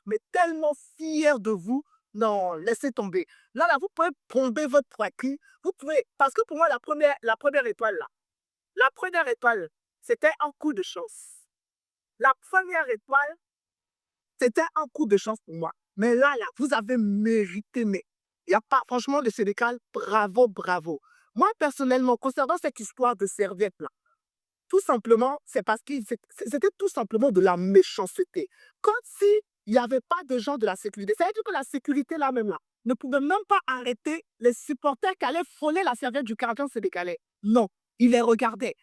mais tellement fiers de vous. Non, laissez tomber. Là, vous pouvez bomber votre poitrine. Vous pouvez, parce que pour moi, la première étoile, là, la première étoile, c'était un coup de chance. La première étoile, c'était un coup de chance pour moi. Mais là, vous avez mérité. Mais il n'y a pas, franchement, le Sénégal, bravo, bravo. Moi, personnellement, concernant cette histoire de serviette, là, tout simplement, c'est parce que c'était tout simplement de la méchanceté. Comme si il n'y avait pas de gens de la sécurité. C'est-à-dire que la sécurité, là même, là, ne pouvait même pas arrêter les supporters qui allaient frôler la serviette du gardien sénégalais. Non, ils les regardaient.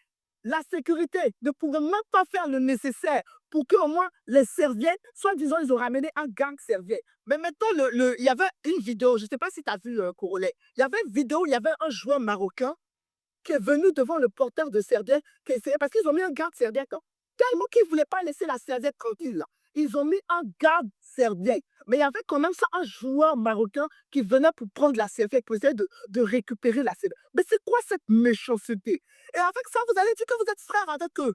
La sécurité ne pouvait même pas faire le nécessaire pour qu'au moins les serviettes, soi-disant, ils ont ramené un gang serviette. Mais maintenant, il y avait une vidéo, je ne sais pas si tu as vu, Corolet, il y avait une vidéo, il y avait un joueur marocain qui est venu devant le porteur de serviette, qui essayait, parce qu'ils ont mis un garde-serviette, hein, tellement qu'ils ne voulaient pas laisser la serviette tranquille. Là. Ils ont mis un garde-serviette. Mais il y avait quand même ça, un joueur marocain qui venait pour prendre la serviette, pour essayer de récupérer la serviette. Mais c'est quoi cette méchanceté? Et avec ça, vous allez dire que vous êtes frères avec eux.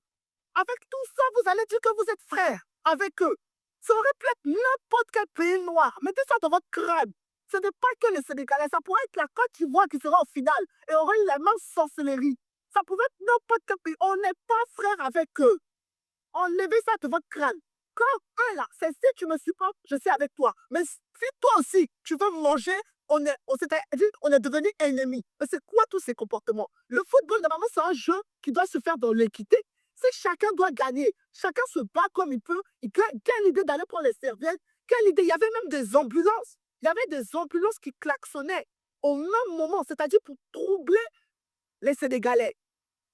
Avec tout ça, vous allez dire que vous êtes frères avec eux. Ça aurait pu être n'importe quel pays noir. Mettez ça dans votre crâne. Ce n'est pas que les Sénégalais, ça pourrait être la Côte d'Ivoire qui sera en finale et aurait eu la même sorcellerie. Ça pouvait être n'importe quel pays. On n'est pas frères avec eux. Enlevez ça de votre crâne. Quand un là, c'est si tu me supportes, je suis avec toi. Mais si toi aussi, tu veux me manger, on est devenus ennemis. Mais c'est quoi tous ces comportements? Le football, normalement, c'est un jeu qui doit se faire dans l'équité. Si chacun doit gagner, chacun se bat comme il peut, quelle idée d'aller prendre les serviettes, quelle idée, il y avait même des ambulances. Il y avait des ambulances qui klaxonnaient au même moment, c'est-à-dire pour troubler les Sénégalais,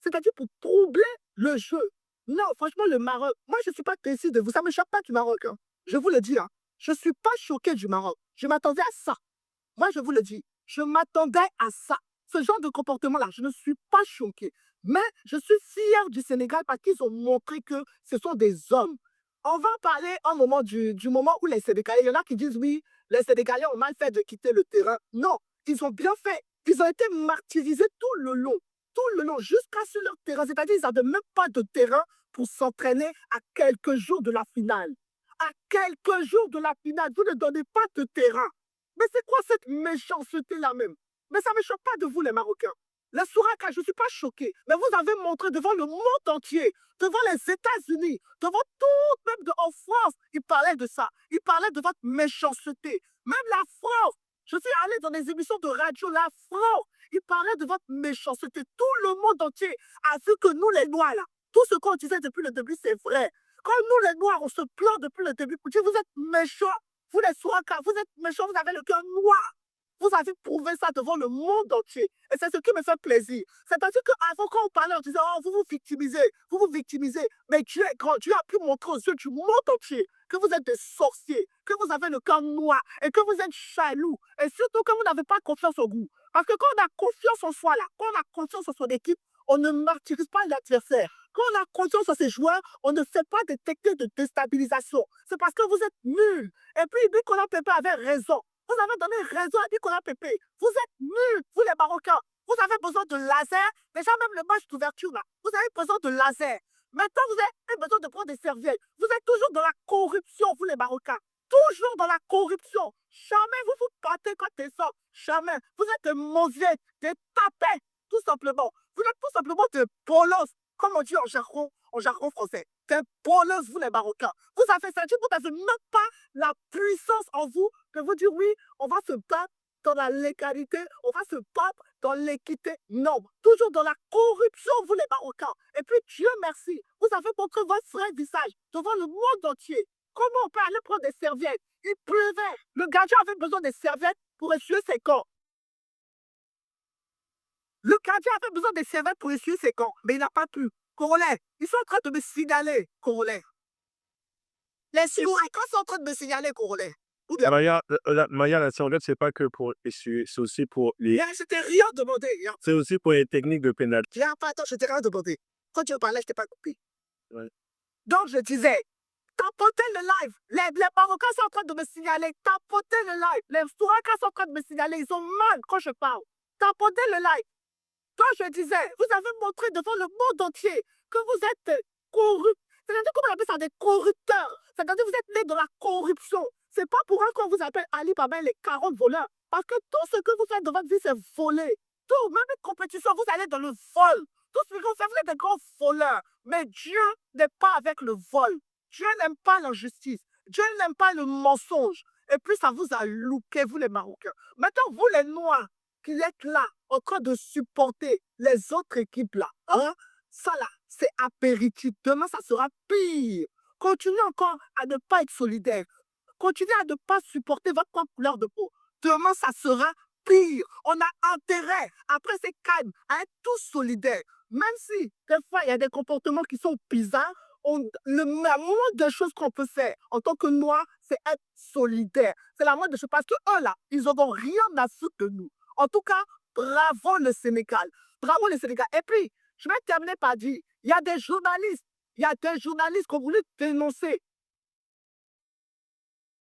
c'est-à-dire pour troubler le jeu. Non, franchement, le Maroc, moi, je ne suis pas triste de vous. Ça ne me choque pas du Maroc. Hein. Je vous le dis. Hein. Je ne suis pas choqué du Maroc. Je m'attendais à ça. Moi, je vous le dis. Je m'attendais à ça. Ce genre de comportement-là, je ne suis pas choqué. Mais je suis fier du Sénégal parce qu'ils ont montré que ce sont des hommes. On va parler un moment du moment où les Sénégalais, il y en a qui disent oui, les Sénégalais ont mal fait de quitter le terrain. Non, ils ont bien fait. Ils ont été martyrisés tout le long, jusqu'à sur leur terrain. C'est-à-dire qu'ils n'avaient même pas de terrain pour s'entraîner à quelques jours de la finale. À quelques jours de la finale, vous ne donnez pas de terrain. Mais c'est quoi cette méchanceté-là même? Mais ça ne me choque pas de vous, les Marocains. Les Souraka, je ne suis pas choqué. Mais vous avez montré devant le monde entier, devant les États-Unis, devant tout, même en France, ils parlaient de ça. Ils parlaient de votre méchanceté. Même la France, je suis allé dans des émissions de radio, la France, ils parlaient de votre méchanceté. Tout le monde entier a vu que nous, les Noirs, là, tout ce qu'on disait depuis le début, c'est vrai. Quand nous, les Noirs, on se plaint depuis le début pour dire vous êtes méchants, vous les Souraka, vous êtes méchants, vous avez le cœur noir. Vous avez prouvé ça devant le monde entier. Et c'est ce qui me fait plaisir. C'est-à-dire qu'avant, quand on parlait, on disait, oh, vous vous victimisez, vous vous victimisez. Mais Dieu est grand. Dieu a pu montrer aux yeux du monde entier que vous êtes des sorciers, que vous avez le cœur noir et que vous êtes jaloux. Et surtout que vous n'avez pas confiance en vous. Parce que quand on a confiance en soi, là, quand on a confiance en son équipe, on ne martyrise pas l'adversaire. Quand on a confiance en ses joueurs, on ne fait pas de techniques de déstabilisation. C'est parce que vous êtes nuls. Et puis, Nicolas Pepe avait raison. Vous avez donné raison à Nicolas Pepe. Vous êtes nuls, vous les Marocains. Vous avez besoin de laser. Déjà, même le match d'ouverture, là, vous avez besoin de laser. Maintenant, vous avez besoin de prendre des serviettes. Vous êtes toujours dans la corruption, vous les Marocains. Toujours dans la corruption. Jamais vous vous battez quand des hommes. Jamais. Vous êtes des mauvais, des tapets, tout simplement. Vous êtes tout simplement des bolos, comme on dit en jargon français. Des bolos, vous les Marocains. Vous avez senti, vous n'avez même pas la puissance en vous de vous dire oui, on va se battre dans la légalité, on va se battre dans l'équité. Non, toujours dans la corruption, vous les Marocains. Et puis, Dieu merci, vous avez montré votre vrai visage devant le monde entier. Comment on peut aller prendre des serviettes? Il pleuvait. Le gardien avait besoin des serviettes pour essuyer ses corps. Le gardien avait besoin des serviettes pour essuyer ses corps, mais il n'a pas pu. Corollaire, ils sont en train de me signaler, corollaire. Les Sud-Africains sont en train de me signaler, corollaire. Ou bien, Maya, la serviette, c'est pas que pour essuyer, c'est aussi pour les, hier, je t'ai rien demandé. Hier. c'est aussi pour les techniques de pénalty. Hier, pas attends, je t'ai rien demandé. Quand tu me parlais, je t'ai pas compris. Ouais. Donc, je disais, tapotez le live. Les Marocains sont en train de me signaler. Tapotez le live. Les Souraka sont en train de me signaler. Ils ont mal quand je parle. Tapotez le live. Quand je disais, vous avez montré devant le monde entier que vous êtes corrupts. C'est-à-dire, comment on appelle ça, des corrupteurs. C'est-à-dire, vous êtes nés dans la corruption. C'est pas pour un qu'on vous appelle Ali Baba et les 40 voleurs. Parce que tout ce que vous faites dans votre vie, c'est voler. Tout, même une compétition, vous allez dans le vol. Tout ce que vous faites, vous êtes des grands voleurs. Mais Dieu n'est pas avec le vol. Dieu n'aime pas l'injustice. Dieu n'aime pas le mensonge. Et puis, ça vous a looké, vous les Marocains. Maintenant, vous les Noirs, qui êtes là, en train de supporter les autres équipes là, hein, ça là, c'est apéritif. Demain, ça sera pire. Continuez encore à ne pas être solidaire. Continuez à ne pas supporter votre propre couleur de peau. Demain, ça sera pire. On a intérêt, après ces calmes, à être tous solidaires. Même si, des fois, il y a des comportements qui sont bizarres, la moindre des choses qu'on peut faire en tant que Noirs, c'est être solidaire. C'est la moindre des choses. Parce que eux, là, ils n'auront rien à foutre de nous. En tout cas, bravo le Sénégal. Bravo le Sénégal. Et puis, je vais terminer par dire, il y a des journalistes qui ont voulu dénoncer